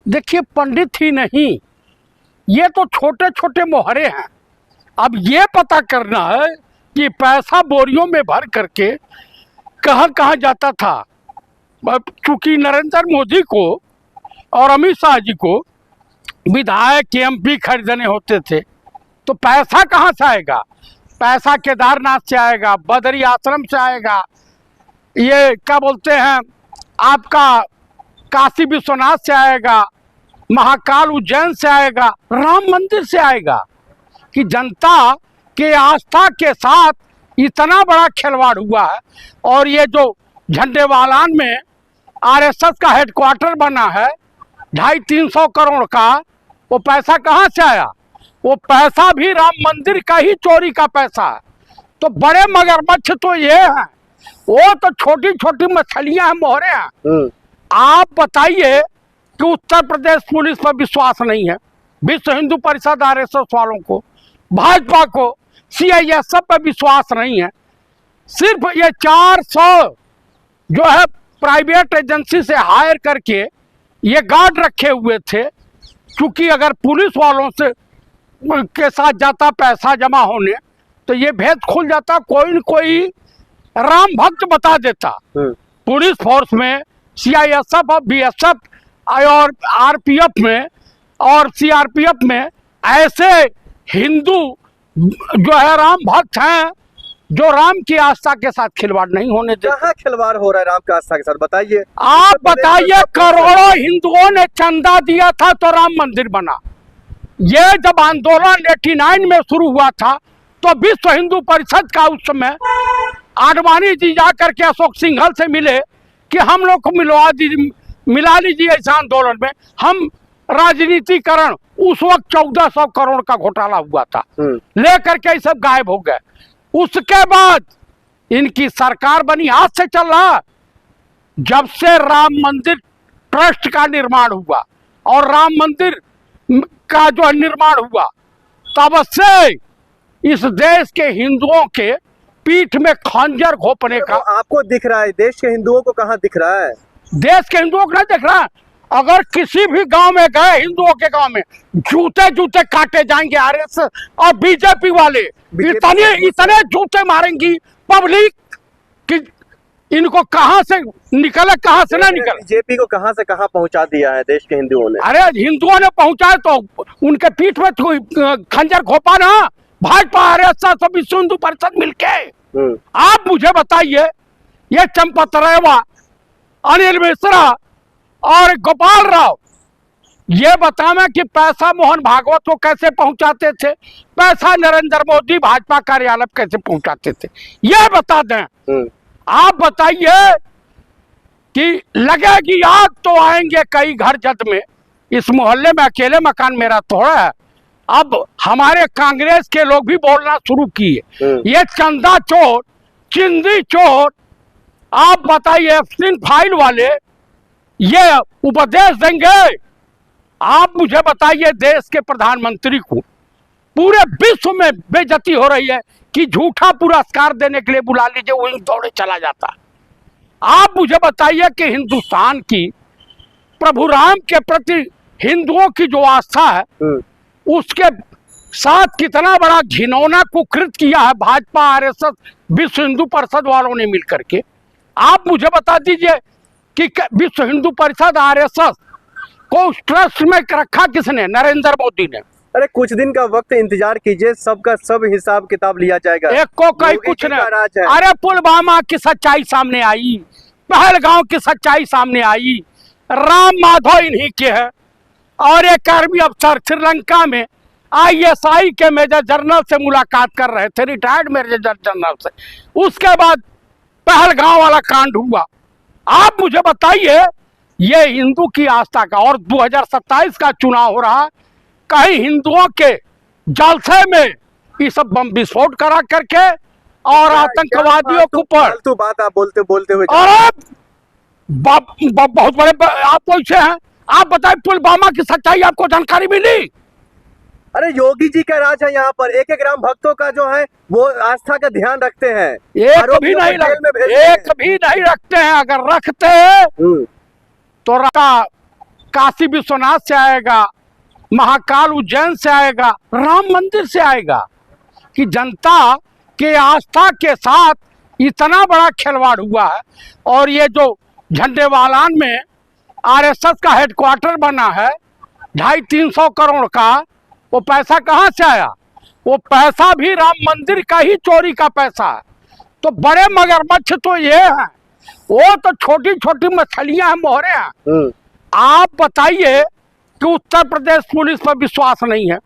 देखिए, पंडित ही नहीं, ये तो छोटे छोटे मोहरे हैं। अब ये पता करना है कि पैसा बोरियों में भर करके कहाँ कहाँ जाता था। चूंकि नरेंद्र मोदी को और अमित शाह जी को विधायक एमपी खरीदने होते थे, तो पैसा कहाँ से आएगा? पैसा केदारनाथ से आएगा, बद्री आश्रम से आएगा, ये क्या बोलते हैं आपका काशी विश्वनाथ से आएगा, महाकाल उज्जैन से आएगा, राम मंदिर से आएगा। कि जनता के आस्था के साथ इतना बड़ा खिलवाड़ हुआ है। और ये जो झंडेवालान में आरएसएस का हेडक्वार्टर बना है 250-300 करोड़ का, वो पैसा कहाँ से आया? वो पैसा भी राम मंदिर का ही चोरी का पैसा है। तो बड़े मगरमच्छ तो ये हैं, वो तो छोटी छोटी मछलियां हैं, मोहरे हैं। आप बताइए कि उत्तर प्रदेश पुलिस पर विश्वास नहीं है, विश्व हिंदू परिषद आरएसएस वालों को, भाजपा को, सीआईएसएफ पर विश्वास नहीं है। सिर्फ ये 400 जो है प्राइवेट एजेंसी से हायर करके ये गार्ड रखे हुए थे, क्योंकि अगर पुलिस वालों से के साथ जाता पैसा जमा होने तो ये भेद खुल जाता, कोई न कोई राम भक्त बता देता। पुलिस फोर्स में सीआईएसएफ और बीएसएफ और आरपीएफ में और सीआरपीएफ में ऐसे हिंदू जो है राम भक्त हैं जो राम की आस्था के साथ खिलवाड़ नहीं होने देते। कहाँ खिलवाड़ हो रहा है राम की आस्था के साथ, बताइए। आप बताइए, करोड़ों हिंदुओं ने चंदा दिया था तो राम मंदिर बना। ये जब आंदोलन 89 में शुरू हुआ था तो विश्व हिंदू परिषद का उस समय आडवाणी जी जाकर के अशोक सिंघल से मिले कि हम लोग को मिला लीजिए इस आंदोलन में। हम राजनीतिकरण, उस वक्त 1400 करोड़ का घोटाला हुआ था, लेकर के सब गायब हो गए। उसके बाद इनकी सरकार बनी, आज से चल रहा, जब से राम मंदिर ट्रस्ट का निर्माण हुआ और राम मंदिर का जो निर्माण हुआ, तब से इस देश के हिंदुओं के पीठ में खंजर घोंपने का। आपको दिख रहा है? देश के हिंदुओं को कहाँ दिख रहा है? देश के हिंदुओं को नहीं दिख रहा। अगर किसी भी गांव में गए, हिंदुओं के गांव में जूते जूते काटे जाएंगे आरएसएस और बीजेपी वाले, इतने जूते मारेंगी पब्लिक कि इनको कहां से निकले कहां से ना निकले। बीजेपी को कहां से कहां पहुंचा दिया है देश के हिंदुओं ने? अरे हिंदुओं ने पहुंचाया तो उनके पीठ में खंजर घोपा ना, भाजपा आरएसएस और विश्व हिंदू परिषद मिलके। आप मुझे बताइए, ये चंपत रेवा, अनिल मिश्रा और गोपाल राव ये बताना कि पैसा मोहन भागवत को कैसे पहुंचाते थे, पैसा नरेंद्र मोदी भाजपा कार्यालय कैसे पहुंचाते थे, ये बता दें। आप बताइए कि लगेगी आग तो आएंगे कई घर जद में। इस मोहल्ले में अकेले मकान मेरा थोड़ा है। अब हमारे कांग्रेस के लोग भी बोलना शुरू किए, ये चंदा चोर, चिंदी चोर। आप बताइए, एफसिन फाइल वाले ये उपदेश देंगे? आप मुझे बताइए, देश के प्रधानमंत्री को पूरे विश्व में बेइज्जती हो रही है कि झूठा पुरस्कार देने के लिए बुला लीजिए, वहीं दौड़े चला जाता। आप मुझे बताइए कि हिंदुस्तान की प्रभु राम के प्रति हिंदुओं की जो आस्था है, उसके साथ कितना बड़ा घिनौना कुकृत किया है भाजपा आरएसएस विश्व हिंदू परिषद वालों ने मिलकर के। आप मुझे बता दीजिए कि विश्व हिंदू परिषद आरएसएस को उस ट्रस्ट में रखा किसने? नरेंद्र मोदी ने। अरे कुछ दिन का वक्त इंतजार कीजिए, सबका सब हिसाब किताब लिया जाएगा। एक को कहीं कुछ नहीं। अरे पुलवामा की सच्चाई सामने आई, पहलगांव की सच्चाई सामने आई, राम माधव इन्हीं के है। और एक आर्मी अफसर श्रीलंका में आईएसआई के मेजर जनरल से मुलाकात कर रहे थे, रिटायर्ड मेजर जनरल से। उसके बाद पहलगांव वाला कांड हुआ। आप मुझे बताइए, ये हिंदू की आस्था का, और 2027 का चुनाव हो रहा, कहीं हिंदुओं के जलसे में ये सब बम विस्फोट करा करके और आतंकवादियों के ऊपर तो बात आप बोलते हुए और बहुत बड़े आप पूछे हैं। आप बताइए, पुलवामा की सच्चाई आपको जानकारी मिली? अरे योगी जी का राज है यहाँ पर। एक एक राम भक्तों का जो है वो आस्था का ध्यान रखते हैं, एक भी नहीं रखते हैं। अगर रखते हैं तो काशी विश्वनाथ से आएगा, महाकाल उज्जैन से आएगा, राम मंदिर से आएगा। कि जनता के आस्था के साथ इतना बड़ा खिलवाड़ हुआ है। और ये जो झंडेवालान में आरएसएस का हेडक्वार्टर बना है 250-300 करोड़ का, वो पैसा कहाँ से आया? वो पैसा भी राम मंदिर का ही चोरी का पैसा है। तो बड़े मगरमच्छ तो ये हैं, वो तो छोटी छोटी मछलियां हैं, मोहरे हैं। आप बताइए कि उत्तर प्रदेश पुलिस पर विश्वास नहीं है।